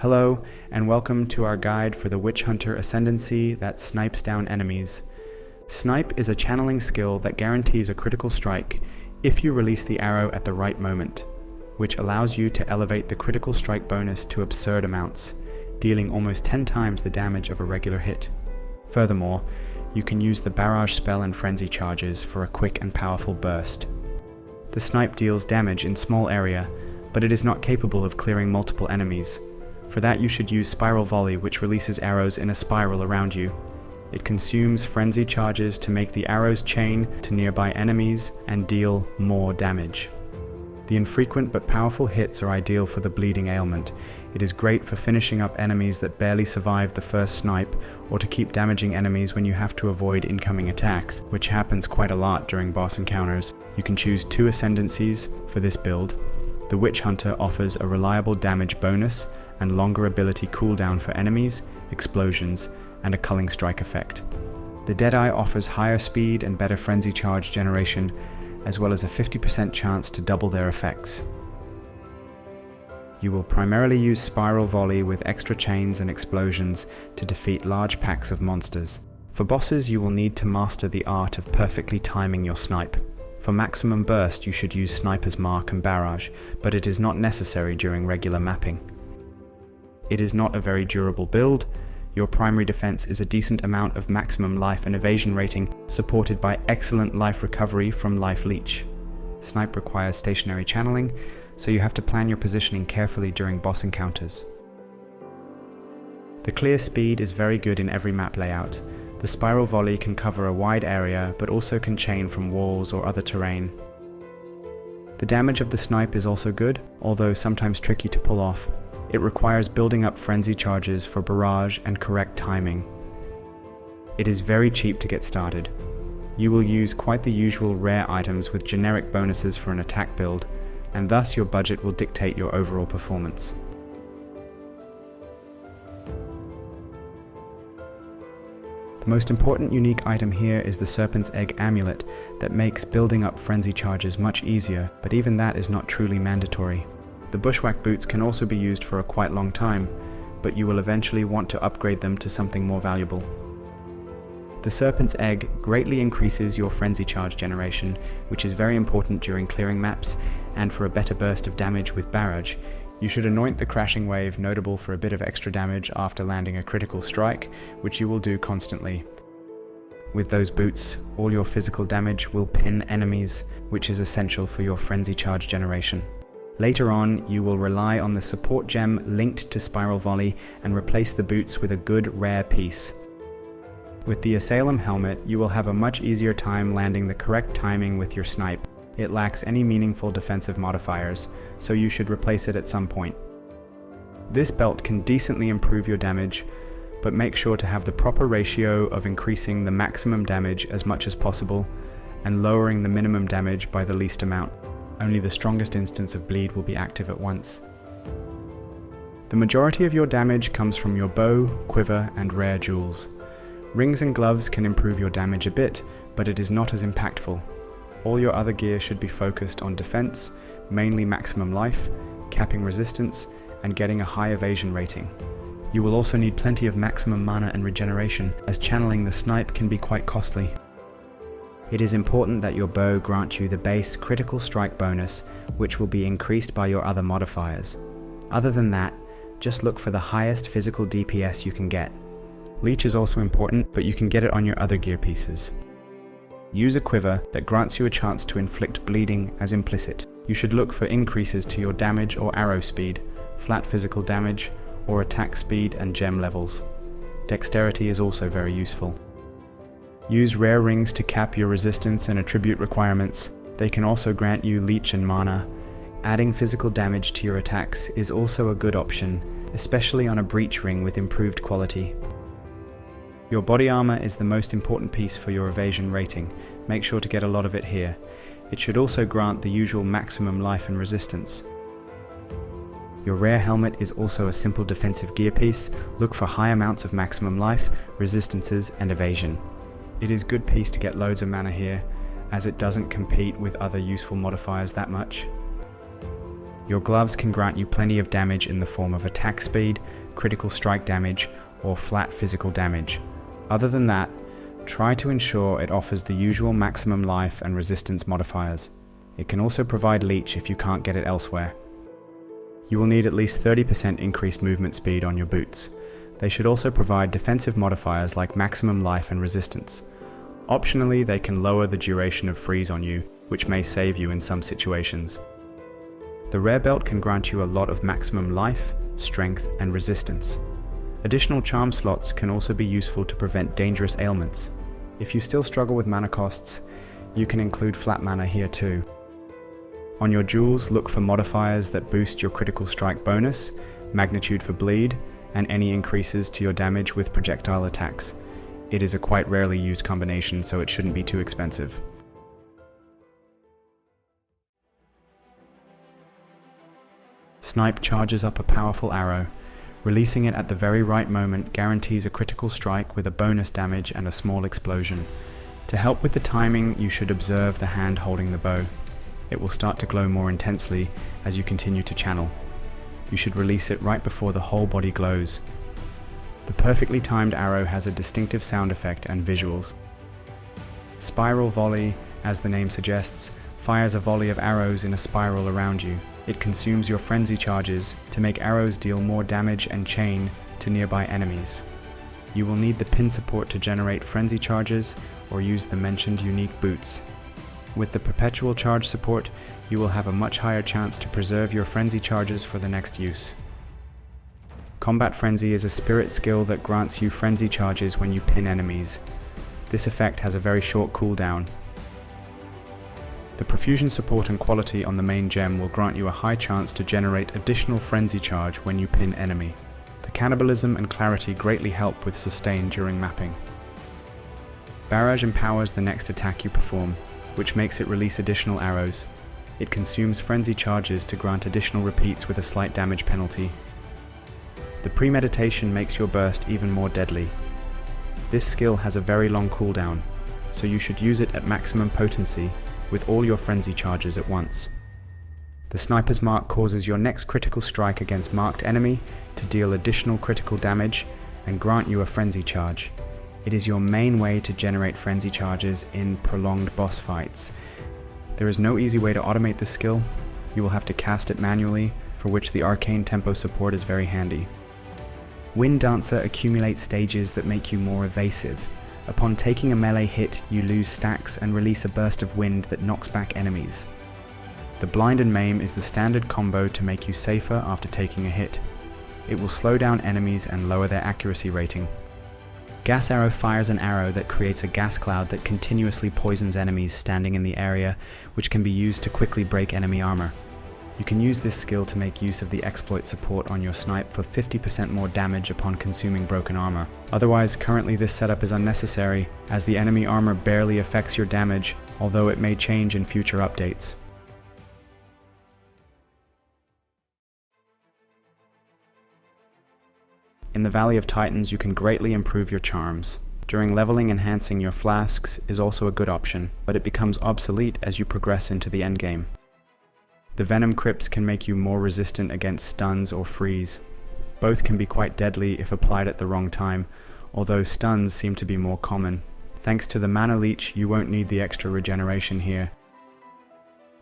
Hello, and welcome to our guide for the Witch Hunter Ascendancy that snipes down enemies. Snipe is a channeling skill that guarantees a critical strike if you release the arrow at the right moment, which allows you to elevate the critical strike bonus to absurd amounts, dealing almost 10 times the damage of a regular hit. Furthermore, you can use the barrage spell and frenzy charges for a quick and powerful burst. The snipe deals damage in small area, but it is not capable of clearing multiple enemies. For that you should use Spiral Volley, which releases arrows in a spiral around you. It consumes frenzy charges to make the arrows chain to nearby enemies and deal more damage. The infrequent but powerful hits are ideal for the bleeding ailment. It is great for finishing up enemies that barely survived the first snipe, or to keep damaging enemies when you have to avoid incoming attacks, which happens quite a lot during boss encounters. You can choose 2 ascendancies for this build. The Witch Hunter offers a reliable damage bonus and longer ability cooldown for enemies, explosions, and a culling strike effect. The Deadeye offers higher speed and better frenzy charge generation, as well as a 50% chance to double their effects. You will primarily use Spiral Volley with extra chains and explosions to defeat large packs of monsters. For bosses, you will need to master the art of perfectly timing your snipe. For maximum burst, you should use Sniper's Mark and Barrage, but it is not necessary during regular mapping. It is not a very durable build. Your primary defense is a decent amount of maximum life and evasion rating, supported by excellent life recovery from Life Leech. Snipe requires stationary channeling, so you have to plan your positioning carefully during boss encounters. The clear speed is very good in every map layout. The Spiral Volley can cover a wide area, but also can chain from walls or other terrain. The damage of the snipe is also good, although sometimes tricky to pull off. It requires building up frenzy charges for barrage and correct timing. It is very cheap to get started. You will use quite the usual rare items with generic bonuses for an attack build, and thus your budget will dictate your overall performance. The most important unique item here is the Serpent's Egg Amulet that makes building up frenzy charges much easier, but even that is not truly mandatory. The Bushwhack boots can also be used for a quite long time, but you will eventually want to upgrade them to something more valuable. The Serpent's Egg greatly increases your frenzy charge generation, which is very important during clearing maps and for a better burst of damage with Barrage. You should anoint the Crashing Wave, notable for a bit of extra damage after landing a critical strike, which you will do constantly. With those boots, all your physical damage will pin enemies, which is essential for your frenzy charge generation. Later on, you will rely on the support gem linked to Spiral Volley and replace the boots with a good rare piece. With the Exile helmet, you will have a much easier time landing the correct timing with your snipe. It lacks any meaningful defensive modifiers, so you should replace it at some point. This belt can decently improve your damage, but make sure to have the proper ratio of increasing the maximum damage as much as possible and lowering the minimum damage by the least amount. Only the strongest instance of bleed will be active at once. The majority of your damage comes from your bow, quiver, and rare jewels. Rings and gloves can improve your damage a bit, but it is not as impactful. All your other gear should be focused on defense, mainly maximum life, capping resistance, and getting a high evasion rating. You will also need plenty of maximum mana and regeneration, as channeling the snipe can be quite costly. It is important that your bow grant you the base critical strike bonus, which will be increased by your other modifiers. Other than that, just look for the highest physical DPS you can get. Leech is also important, but you can get it on your other gear pieces. Use a quiver that grants you a chance to inflict bleeding as implicit. You should look for increases to your damage or arrow speed, flat physical damage, or attack speed and gem levels. Dexterity is also very useful. Use rare rings to cap your resistance and attribute requirements. They can also grant you leech and mana. Adding physical damage to your attacks is also a good option, especially on a breach ring with improved quality. Your body armor is the most important piece for your evasion rating. Make sure to get a lot of it here. It should also grant the usual maximum life and resistance. Your rare helmet is also a simple defensive gear piece. Look for high amounts of maximum life, resistances, and evasion. It is a good piece to get loads of mana here, as it doesn't compete with other useful modifiers that much. Your gloves can grant you plenty of damage in the form of attack speed, critical strike damage, or flat physical damage. Other than that, try to ensure it offers the usual maximum life and resistance modifiers. It can also provide leech if you can't get it elsewhere. You will need at least 30% increased movement speed on your boots. They should also provide defensive modifiers like maximum life and resistance. Optionally, they can lower the duration of freeze on you, which may save you in some situations. The rare belt can grant you a lot of maximum life, strength, and resistance. Additional charm slots can also be useful to prevent dangerous ailments. If you still struggle with mana costs, you can include flat mana here too. On your jewels, look for modifiers that boost your critical strike bonus, magnitude for bleed, and any increases to your damage with projectile attacks. It is a quite rarely used combination, so it shouldn't be too expensive. Snipe charges up a powerful arrow. Releasing it at the very right moment guarantees a critical strike with a bonus damage and a small explosion. To help with the timing, you should observe the hand holding the bow. It will start to glow more intensely as you continue to channel. You should release it right before the whole body glows. The perfectly timed arrow has a distinctive sound effect and visuals. Spiral Volley, as the name suggests, fires a volley of arrows in a spiral around you. It consumes your frenzy charges to make arrows deal more damage and chain to nearby enemies. You will need the pin support to generate frenzy charges or use the mentioned unique boots. With the perpetual charge support, you will have a much higher chance to preserve your frenzy charges for the next use. Combat Frenzy is a spirit skill that grants you frenzy charges when you pin enemies. This effect has a very short cooldown. The profusion support and quality on the main gem will grant you a high chance to generate additional frenzy charge when you pin enemy. The cannibalism and clarity greatly help with sustain during mapping. Barrage empowers the next attack you perform, which makes it release additional arrows. It consumes frenzy charges to grant additional repeats with a slight damage penalty. The premeditation makes your burst even more deadly. This skill has a very long cooldown, so you should use it at maximum potency with all your frenzy charges at once. The sniper's mark causes your next critical strike against marked enemy to deal additional critical damage and grant you a frenzy charge. It is your main way to generate frenzy charges in prolonged boss fights. There is no easy way to automate this skill. You will have to cast it manually, for which the arcane tempo support is very handy. Wind Dancer accumulates stages that make you more evasive. Upon taking a melee hit, you lose stacks and release a burst of wind that knocks back enemies. The Blind and Maim is the standard combo to make you safer after taking a hit. It will slow down enemies and lower their accuracy rating. Gas Arrow fires an arrow that creates a gas cloud that continuously poisons enemies standing in the area, which can be used to quickly break enemy armor. You can use this skill to make use of the exploit support on your snipe for 50% more damage upon consuming broken armor. Otherwise, currently this setup is unnecessary, as the enemy armor barely affects your damage, although it may change in future updates. In the Valley of Titans, you can greatly improve your charms. During leveling, enhancing your flasks is also a good option, but it becomes obsolete as you progress into the endgame. The Venom Crypts can make you more resistant against stuns or freeze. Both can be quite deadly if applied at the wrong time, although stuns seem to be more common. Thanks to the Mana Leech, you won't need the extra regeneration here.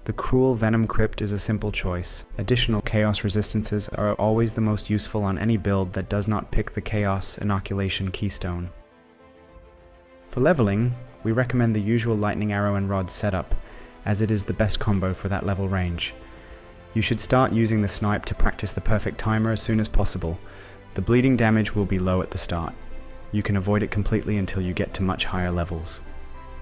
The Cruel Venom Crypt is a simple choice. Additional Chaos resistances are always the most useful on any build that does not pick the Chaos Inoculation Keystone. For leveling, we recommend the usual Lightning Arrow and Rod setup, as it is the best combo for that level range. You should start using the snipe to practice the perfect timer as soon as possible. The bleeding damage will be low at the start. You can avoid it completely until you get to much higher levels.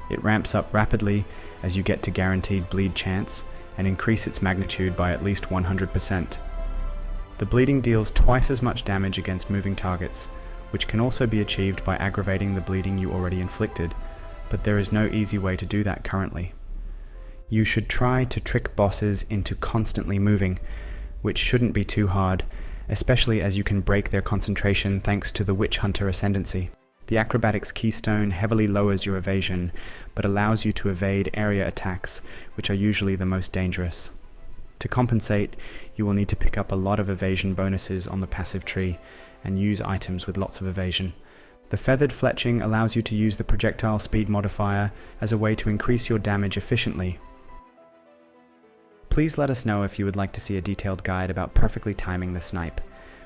It ramps up rapidly as you get to guaranteed bleed chance, and increase its magnitude by at least 100%. The bleeding deals twice as much damage against moving targets, which can also be achieved by aggravating the bleeding you already inflicted, but there is no easy way to do that currently. You should try to trick bosses into constantly moving, which shouldn't be too hard, especially as you can break their concentration thanks to the Witch-Hunter Ascendancy. The Acrobatics Keystone heavily lowers your evasion, but allows you to evade area attacks, which are usually the most dangerous. To compensate, you will need to pick up a lot of evasion bonuses on the passive tree, and use items with lots of evasion. The Feathered Fletching allows you to use the projectile speed modifier as a way to increase your damage efficiently. Please let us know if you would like to see a detailed guide about perfectly timing the snipe.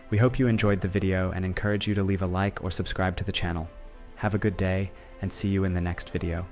We hope you enjoyed the video and encourage you to leave a like or subscribe to the channel. Have a good day, and see you in the next video.